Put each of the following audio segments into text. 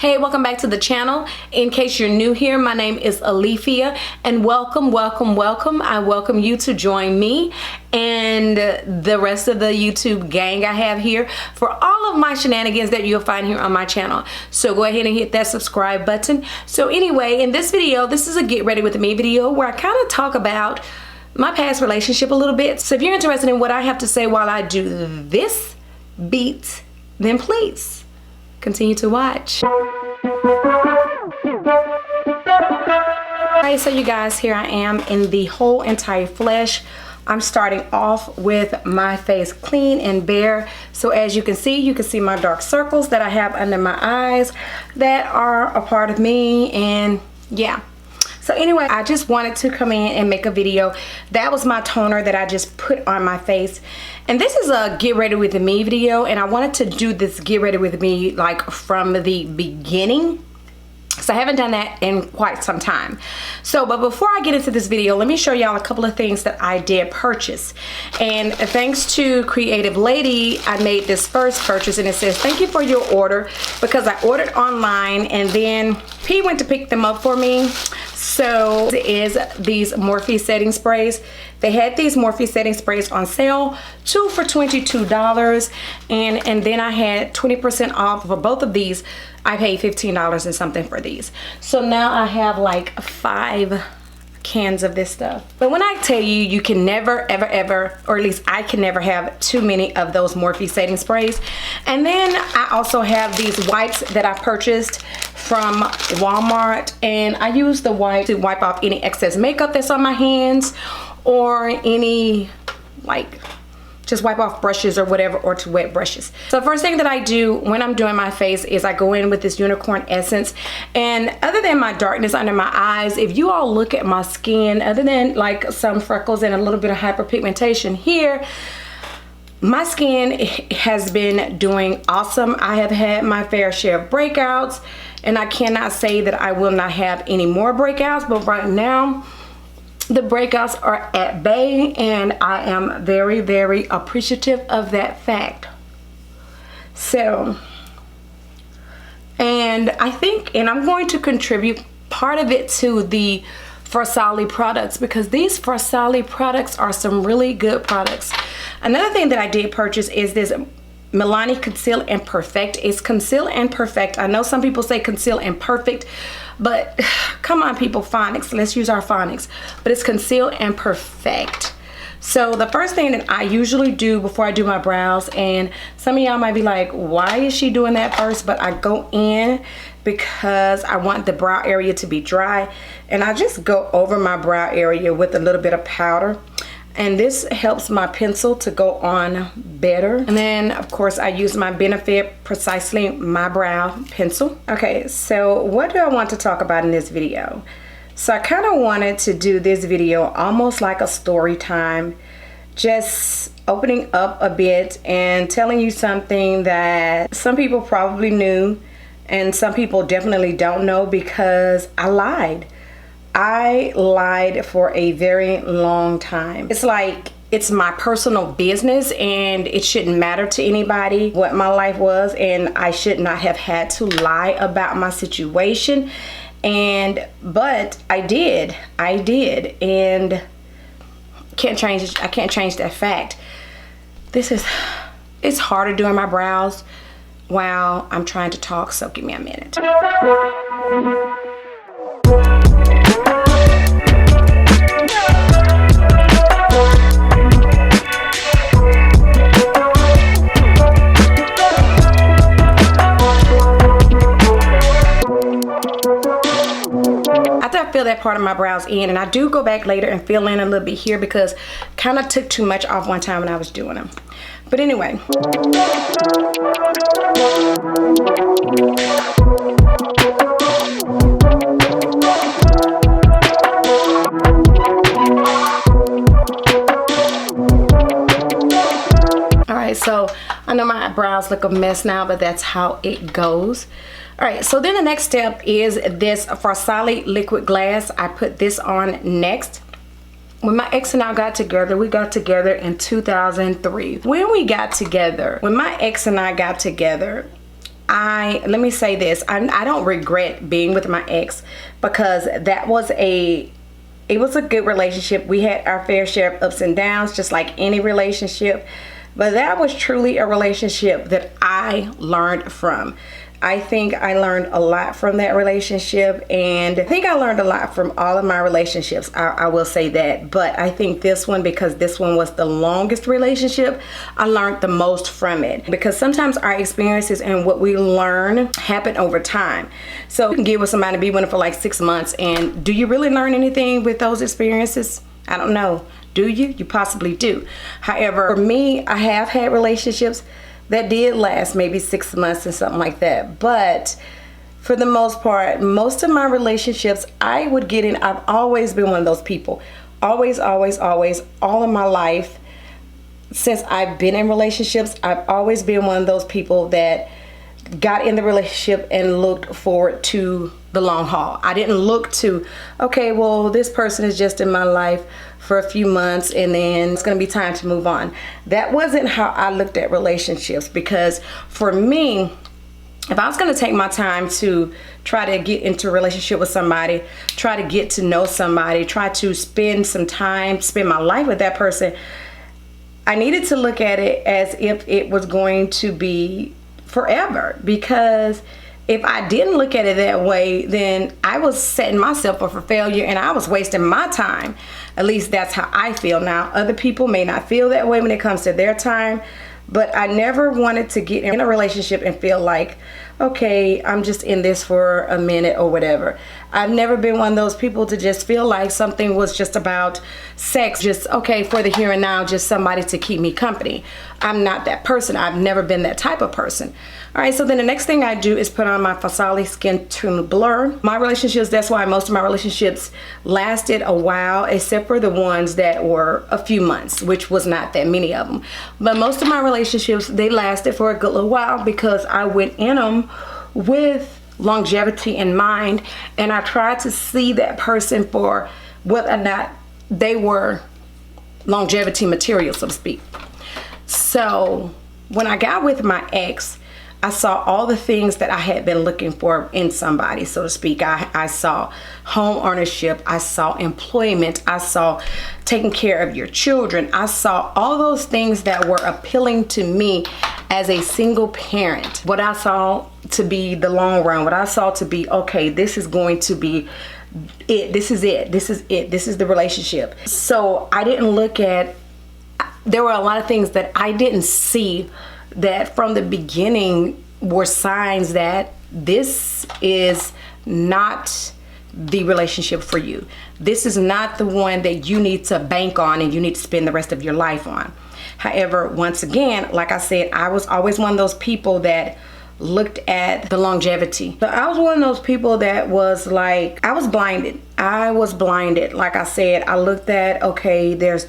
Hey, welcome back to the channel. In case you're new here, my name is Alethea and welcome. I welcome you to join me and the rest of the YouTube gang I have here for all of my shenanigans that you'll find here on my channel. So go ahead and hit that subscribe button. So anyway, in this video, this is a get ready with me video where I kind of talk about my past relationship a little bit. So if you're interested in what I have to say while I do this beat, then please continue to watch. Alright, so you guys, here I am in the whole entire flesh. I'm starting off with my face clean and bare. So as you can see my dark circles that I have under my eyes that are a part of me, and yeah. So anyway, I just wanted to come in and make a video. That was my toner that I just put on my face. And this is a get ready with me video, and I wanted to do this get ready with me like from the beginning. So I haven't done that in quite some time. So, but before I get into this video, let me show y'all a couple of things that I did purchase. And thanks to Creative Lady, I made this first purchase, and it says, thank you for your order, because I ordered online and then P went to pick them up for me. So it is these Morphe setting sprays. They had these Morphe setting sprays on sale, 2 for $22, and then I had 20% off for both of these. I paid $15 and something for these. So now I have like 5 cans of this stuff. But when I tell you, you can never ever, or at least I can never have too many of those Morphe setting sprays. And then I also have these wipes that I purchased from Walmart, and I use the wipe to wipe off any excess makeup that's on my hands, or any like just wipe off brushes or whatever, or to wet brushes. So the first thing that I do when I'm doing my face is I go in with this unicorn essence. And other than my darkness under my eyes, if you all look at my skin, other than like some freckles and a little bit of hyperpigmentation here, my skin has been doing awesome. I have had my fair share of breakouts, and I cannot say that I will not have any more breakouts, but right now the breakouts are at bay, and I am very appreciative of that fact. So, and I think, and I'm going to contribute part of it to the Versali products, because these Versali products are some really good products. Another thing that I did purchase is this Milani Conceal and Perfect. It's Conceal and Perfect. I know some people say Conceal and Perfect, but come on people, phonics, let's use our phonics. But it's Conceal and Perfect. So the first thing that I usually do before I do my brows, and some of y'all might be like, why is she doing that first? But I go in because I want the brow area to be dry, and I just go over my brow area with a little bit of powder. And this helps my pencil to go on better. And then of course I use my Benefit Precisely My Brow pencil. Okay, so what do I want to talk about in this video? So I kind of wanted to do this video almost like a story time, just opening up a bit and telling you something that some people probably knew and some people definitely don't know, because I lied. I lied for a very long time. It's like it's my personal business, and it shouldn't matter to anybody what my life was, and I should not have had to lie about my situation. But I did, and can't change it. I can't change that fact. It's harder doing my brows while I'm trying to talk, so give me a minute. Fill that part of my brows in, and I do go back later and fill in a little bit here because kind of took too much off one time when I was doing them. But anyway, all right, so I know my brows look a mess now, but that's how it goes. All right, so then the next step is this Versali liquid glass. I put this on next. When my ex and I got together, we got together in 2003. When my ex and I got together, let me say this, I don't regret being with my ex, because that was it was a good relationship. We had our fair share of ups and downs, just like any relationship, but that was truly a relationship that I learned from. I think I learned a lot from that relationship, and I think I learned a lot from all of my relationships. I will say that, but I think this one, because this one was the longest relationship, I learned the most from it, because sometimes our experiences and what we learn happen over time. So you can get with somebody, be with them for like 6 months, and do you really learn anything with those experiences? I don't know. Do you? You possibly do. However, for me, I have had relationships that did last maybe 6 months and something like that. But for the most part, most of my relationships, I would get in. I've always been one of those people. Always, always, always, all of my life, since I've been in relationships, I've always been one of those people that got in the relationship and looked forward to the long haul. I didn't look to, okay, well, this person is just in my life for a few months and then it's going to be time to move on. That wasn't how I looked at relationships, because for me, if I was going to take my time to try to get into a relationship with somebody, try to get to know somebody, try to spend some time, spend my life with that person, I needed to look at it as if it was going to be forever. Because if I didn't look at it that way, then I was setting myself up for failure and I was wasting my time. At least that's how I feel. Now, other people may not feel that way when it comes to their time, but I never wanted to get in a relationship and feel like, okay, I'm just in this for a minute or whatever. I've never been one of those people to just feel like something was just about sex, just okay for the here and now, just somebody to keep me company. I'm not that person. I've never been that type of person. All right, so then the next thing I do is put on my Fasali Skin Tone Blur. My relationships, that's why most of my relationships lasted a while, except for the ones that were a few months, which was not that many of them. But most of my relationships, they lasted for a good little while, because I went in them with longevity in mind, and I tried to see that person for whether or not they were longevity material, so to speak. So when I got with my ex, I saw all the things that I had been looking for in somebody, so to speak. I saw home ownership, I saw employment, I saw taking care of your children. I saw all those things that were appealing to me as a single parent. What I saw to be the long run, what I saw to be, okay, this is going to be it. This is it. This is it. This is the relationship. So I didn't look at, there were a lot of things that I didn't see that from the beginning were signs that this is not the relationship for you. This is not the one that you need to bank on and you need to spend the rest of your life on. However, once again, like I said, I was always one of those people that looked at the longevity. So I was one of those people that was like, I was blinded. Like I said, I looked at, okay, there's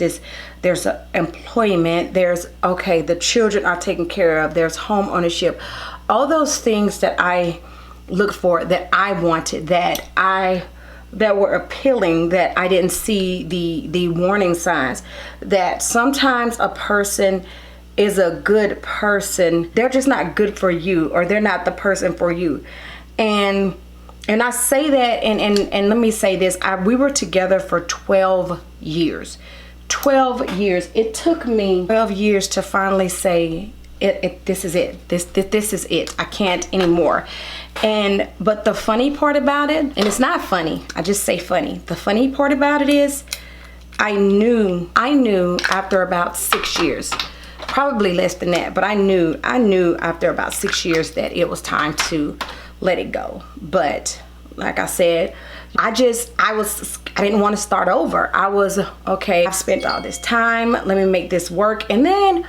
employment, there's, okay, the children are taken care of, there's home ownership, all those things that I looked for, that I wanted, that were appealing, that I didn't see the warning signs, that sometimes a person is a good person, they're just not good for you, or they're not the person for you. And I say that, and let me say this, we were together for 12 years. 12 years. It took me 12 years to finally say, this is it. This is it. I can't anymore. But the funny part about it, and it's not funny, I just say funny. The funny part about it is, I knew after about 6 years, probably less than that, but I knew after about 6 years that it was time to let it go. But like I said, I didn't want to start over. I was, okay, I've spent all this time, let me make this work. And then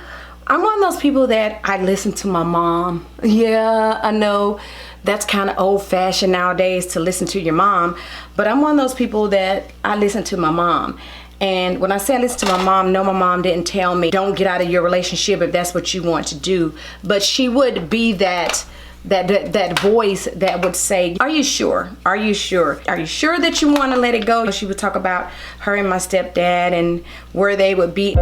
I'm one of those people that I listen to my mom. Yeah, I know that's kind of old-fashioned nowadays to listen to your mom, but I'm one of those people that I listen to my mom. And when I say I listen to my mom, no, my mom didn't tell me, don't get out of your relationship if that's what you want to do. But she would be that voice that would say, are you sure? Are you sure? Are you sure that you want to let it go? She would talk about her and my stepdad and where they would be.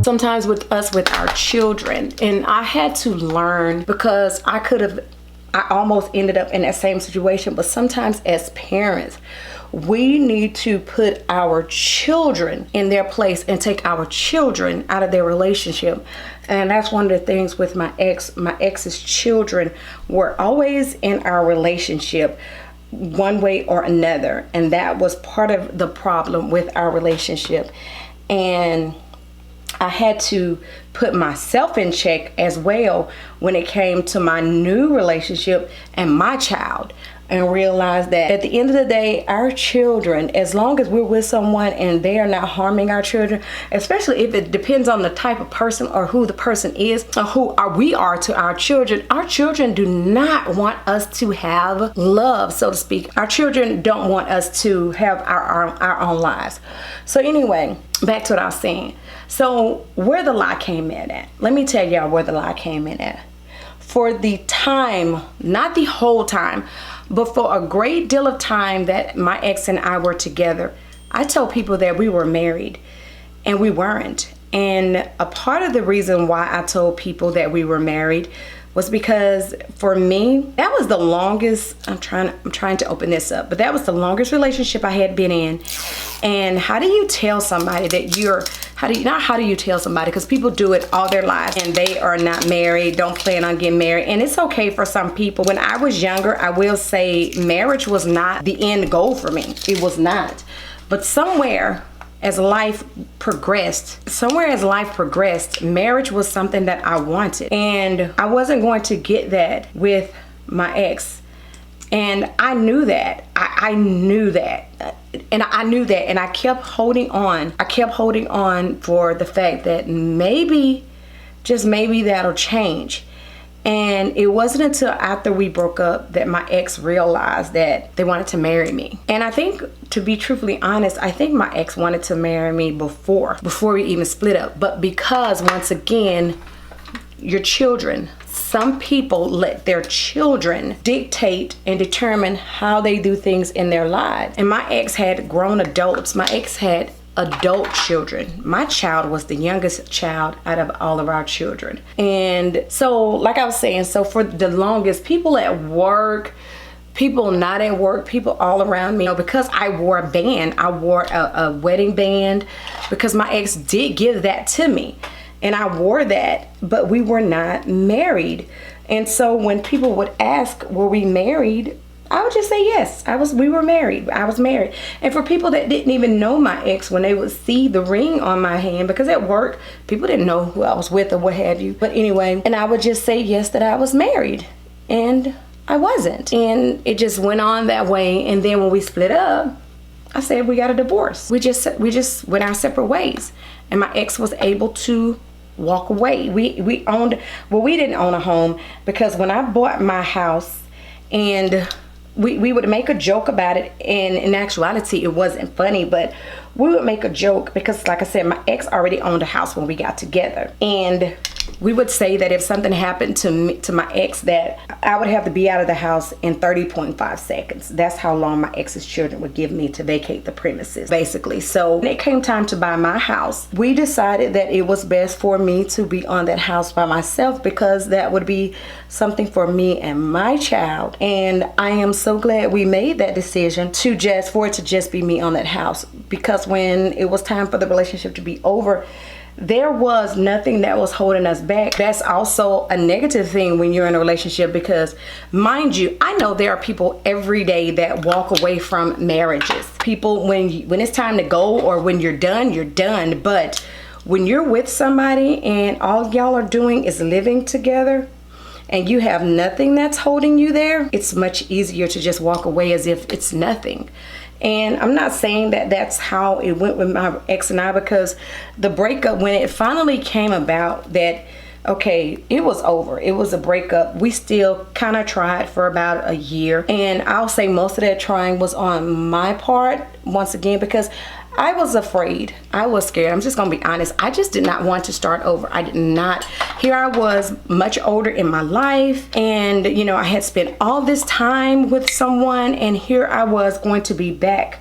sometimes with our children. And I had to learn, because I almost ended up in that same situation. But sometimes as parents, we need to put our children in their place and take our children out of their relationship. And that's one of the things with my ex. My ex's children were always in our relationship one way or another. And that was part of the problem with our relationship. And I had to put myself in check as well when it came to my new relationship and my child, and realize that at the end of the day, our children, as long as we're with someone and they are not harming our children, especially if it depends on the type of person or who the person is or we are to our children do not want us to have love, so to speak. Our children don't want us to have our own lives. So anyway, back to what I was saying. So where the lie came in at, let me tell y'all where the lie came in at. For the time, not the whole time, but for a great deal of time that my ex and I were together, I told people that we were married, and we weren't. And a part of the reason why I told people that we were married was because for me, that was the longest, I'm trying to open this up, but that was the longest relationship I had been in. And how do you tell somebody that how do you tell somebody, because people do it all their lives and they are not married, don't plan on getting married. And it's okay for some people. When I was younger, I will say marriage was not the end goal for me. It was not. But somewhere as life progressed, marriage was something that I wanted. And I wasn't going to get that with my ex. And I knew that. I knew that. And I knew that. And I kept holding on. I kept holding on for the fact that maybe, just maybe, that'll change. And it wasn't until after we broke up that my ex realized that they wanted to marry me. And I think, to be truthfully honest, I think my ex wanted to marry me before we even split up. But because, once again, your children, some people let their children dictate and determine how they do things in their lives. And my ex had grown adults. My ex had adult children. My child was the youngest child out of all of our children. And so, like I was saying, so for the longest, people at work, people not at work, people all around me, because I wore a band, I wore a wedding band, because my ex did give that to me. And I wore that, but we were not married. And so when people would ask, were we married? I would just say yes, we were married. I was married. And for people that didn't even know my ex, when they would see the ring on my hand, because at work, people didn't know who I was with or what have you. But anyway, and I would just say yes, that I was married. And I wasn't. And it just went on that way. And then when we split up, I said we got a divorce. We just went our separate ways. And my ex was able to walk away. We didn't own a home, because when I bought my house, and we would make a joke about it, and in actuality it wasn't funny, but we would make a joke because, like I said, my ex already owned a house when we got together. And we would say that if something happened to my ex, that I would have to be out of the house in 30.5 seconds. That's how long my ex's children would give me to vacate the premises, basically. So when it came time to buy my house, we decided that it was best for me to be on that house by myself, because that would be something for me and my child. And I am so glad we made that decision for it to just be me on that house, because when it was time for the relationship to be over, there was nothing that was holding us back. That's also a negative thing when you're in a relationship, because, mind you, I know there are people every day that walk away from marriages. People, when it's time to go, or when you're done, you're done. But when you're with somebody and all y'all are doing is living together, and you have nothing that's holding you there, it's much easier to just walk away as if it's nothing. And I'm not saying that that's how it went with my ex and I, because the breakup, when it finally came about that, okay, it was over, it was a breakup, we still kind of tried for about a year. And I'll say most of that trying was on my part, once again, because I was afraid. I was scared. I'm just gonna be honest. I just did not want to start over. I did not. Here I was, much older in my life, and you know, I had spent all this time with someone, and here I was going to be back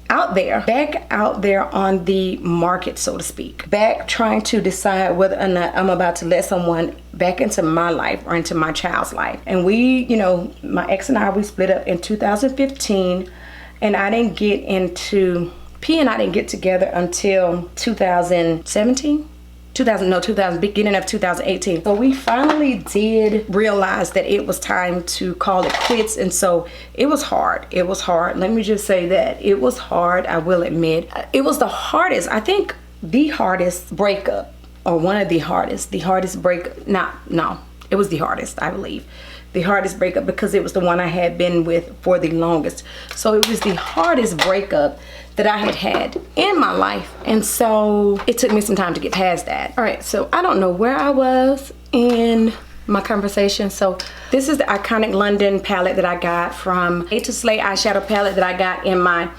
back out there on the market, so to speak. Back trying to decide whether or not I'm about to let someone back into my life or into my child's life. And we, you know, my ex and I, we split up in 2015, and I didn't get into, P and I didn't get together until 2017. Beginning of 2018. So we finally did realize that it was time to call it quits. And so it was hard. It was hard. Let me just say that it was hard. I will admit it was the hardest, I think the hardest breakup, or one of the hardest breakup. No, it was the hardest, I believe. The hardest breakup, because it was the one I had been with for the longest. So it was the hardest breakup that I had in my life. And so it took me some time to get past that. All right, so I don't know where I was in my conversation. So this is the iconic London palette that I got from A to Slay eyeshadow palette that I got in my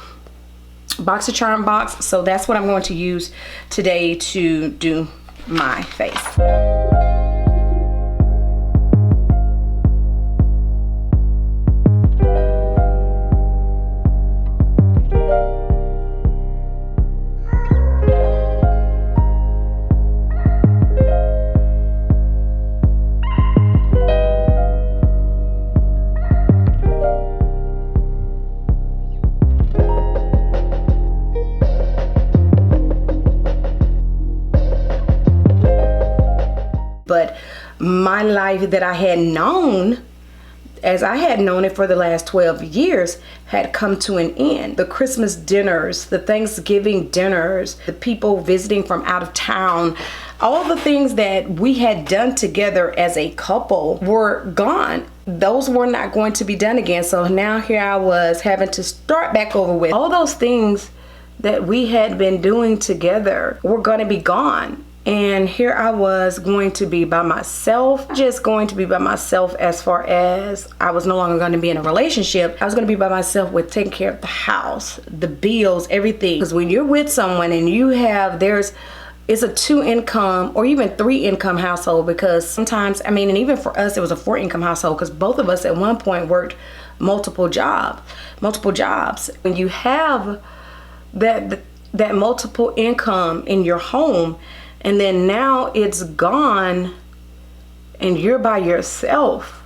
Box of Charm box. So that's what I'm going to use today to do my face. But my life that I had known, as I had known it for the last 12 years, had come to an end. The Christmas dinners, the Thanksgiving dinners, the people visiting from out of town, all the things that we had done together as a couple were gone. Those were not going to be done again. So now here I was having to start back over with all those things that we had been doing together were going to be gone. And here I was going to be by myself, just going to be by myself as far as I was no longer going to be in a relationship. I was going to be by myself with taking care of the house, the bills, everything. Because when you're with someone and you have, it's a 2-income or even 3-income household, because sometimes, I mean, and even for us, it was a 4-income household, because both of us at one point worked multiple jobs. When you have that multiple income in your home, and then now it's gone and you're by yourself,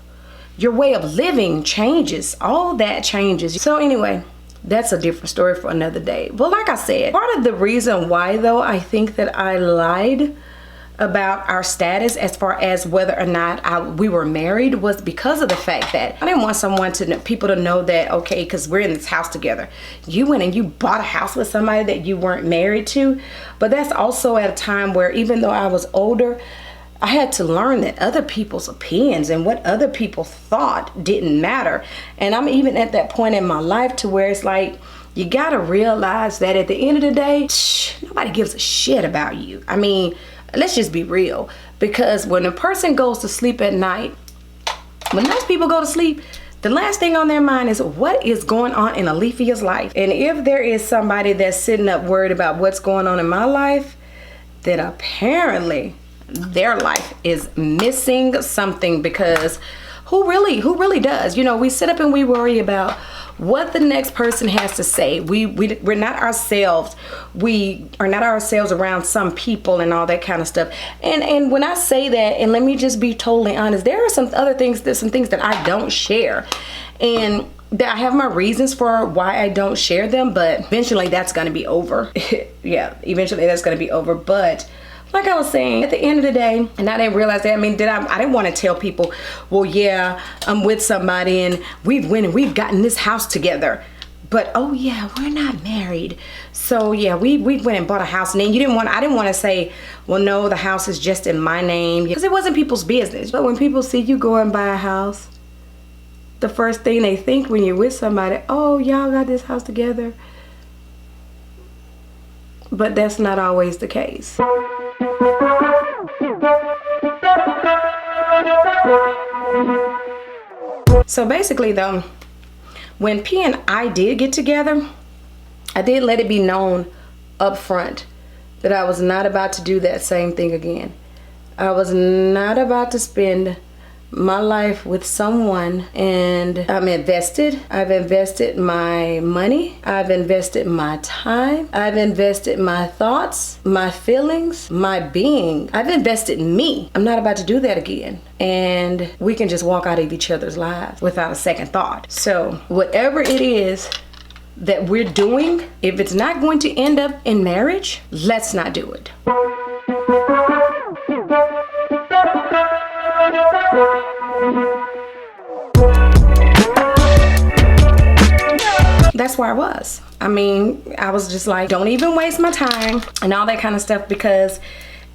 your way of living changes. All that changes. So anyway, that's a different story for another day. But like I said, part of the reason why though I think that I lied about our status as far as whether or not we were married was because of the fact that I didn't want people to know that, okay, because we're in this house together, you went and you bought a house with somebody that you weren't married to. But that's also at a time where, even though I was older, I had to learn that other people's opinions and what other people thought didn't matter. And I'm even at that point in my life to where it's like, you gotta realize that at the end of the day, nobody gives a shit about you. I mean, let's just be real. Because when a person goes to sleep at night, when those people go to sleep, the last thing on their mind is what is going on in Alefia's life. And if there is somebody that's sitting up worried about what's going on in my life, then apparently their life is missing something. Because who really does? You know, we sit up and we worry about what the next person has to say. We're not ourselves. We are not ourselves around some people and all that kind of stuff. And when I say that, and let me just be totally honest, there are some things that I don't share, and that I have my reasons for why I don't share them. But eventually that's gonna be over. Yeah, eventually that's gonna be over. But like I was saying, at the end of the day, and I didn't realize that, I mean, I didn't want to tell people, well, yeah, I'm with somebody and we've gotten this house together. But, oh yeah, we're not married. So yeah, we went and bought a house. And then I didn't want to say, well, no, the house is just in my name. Because it wasn't people's business. But when people see you go and buy a house, the first thing they think when you're with somebody, oh, y'all got this house together. But that's not always the case. So basically though, when P and I did get together, I did let it be known up front that I was not about to do that same thing again. I was not about to spend my life with someone, and I'm invested. I've invested my money. I've invested my time. I've invested my thoughts, my feelings, my being. I've invested me. I'm not about to do that again. And we can just walk out of each other's lives without a second thought. So whatever it is that we're doing, if it's not going to end up in marriage, let's not do it. That's where I was. I mean, I was just like, don't even waste my time and all that kind of stuff, because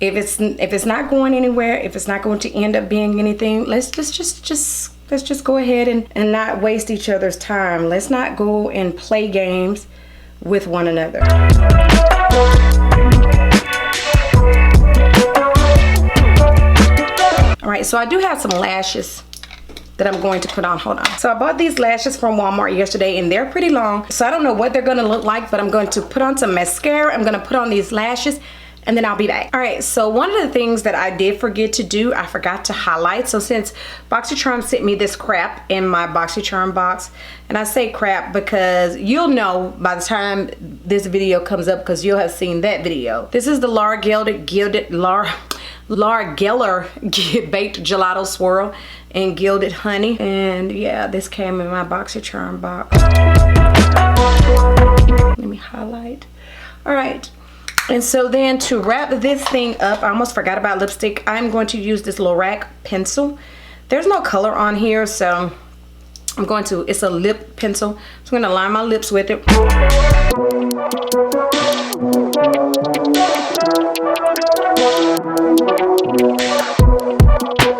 if it's not going anywhere, if it's not going to end up being anything, let's just go ahead and not waste each other's time. Let's not go and play games with one another. All right, so I do have some lashes that I'm going to put on. Hold on. So I bought these lashes from Walmart yesterday, and they're pretty long. So I don't know what they're gonna look like, but I'm going to put on some mascara. I'm gonna put on these lashes, and then I'll be back. All right, so one of the things that I did forget to do, I forgot to highlight. So since BoxyCharm sent me this crap in my BoxyCharm box, and I say crap because you'll know by the time this video comes up, because you'll have seen that video. This is the Laura Geller Baked Gelato Swirl and Gilded Honey. And yeah, this came in my BoxyCharm box. Let me highlight. All right. And so then to wrap this thing up, I almost forgot about lipstick. I'm going to use this Lorac pencil. There's no color on here, so I'm going to, it's a lip pencil. So I'm going to line my lips with it.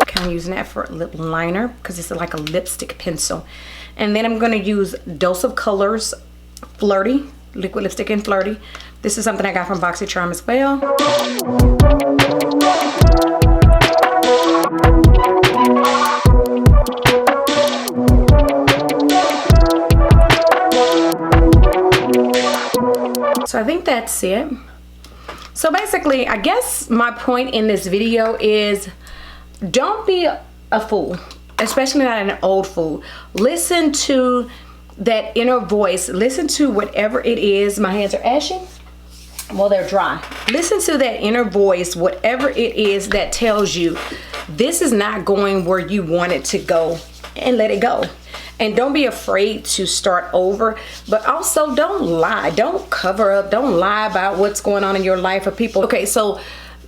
Kind of using that for a lip liner because it's like a lipstick pencil. And then I'm going to use Dose of Colors Flirty, liquid lipstick in Flirty. This is something I got from BoxyCharm as well. So I think that's it. So basically, I guess my point in this video is don't be a fool, especially not an old fool. Listen to that inner voice. Listen to whatever it is. My hands are ashy. Well, they're dry. Listen to that inner voice, whatever it is that tells you this is not going where you want it to go, and let it go. And don't be afraid to start over, but also don't lie. Don't cover up. Don't lie about what's going on in your life for people. Okay, so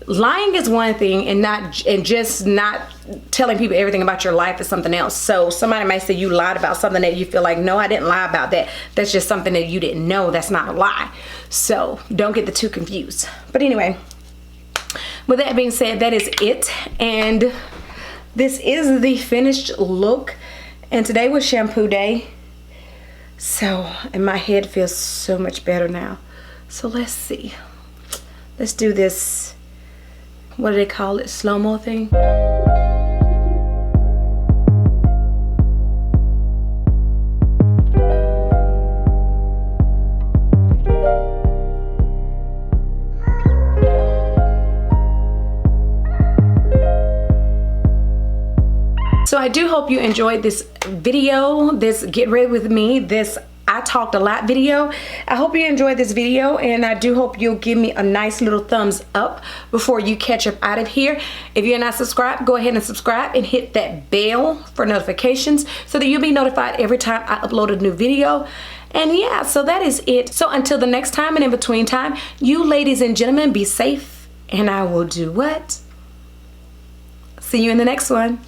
lying is one thing, and just not telling people everything about your life is something else. So somebody might say you lied about something that you feel like, no, I didn't lie about that. That's just something that you didn't know. That's not a lie. So don't get the two confused. But anyway, with that being said, that is it. And this is the finished look. And today was shampoo day. So, and my head feels so much better now. So let's see. Let's do this, what do they call it, slow-mo thing? So I do hope you enjoyed this video, this Get Ready With Me, this I Talked A Lot video. I hope you enjoyed this video, and I do hope you'll give me a nice little thumbs up before you catch up out of here. If you're not subscribed, go ahead and subscribe and hit that bell for notifications so that you'll be notified every time I upload a new video. And yeah, so that is it. So until the next time and in between time, you ladies and gentlemen, be safe, and I will do what? See you in the next one.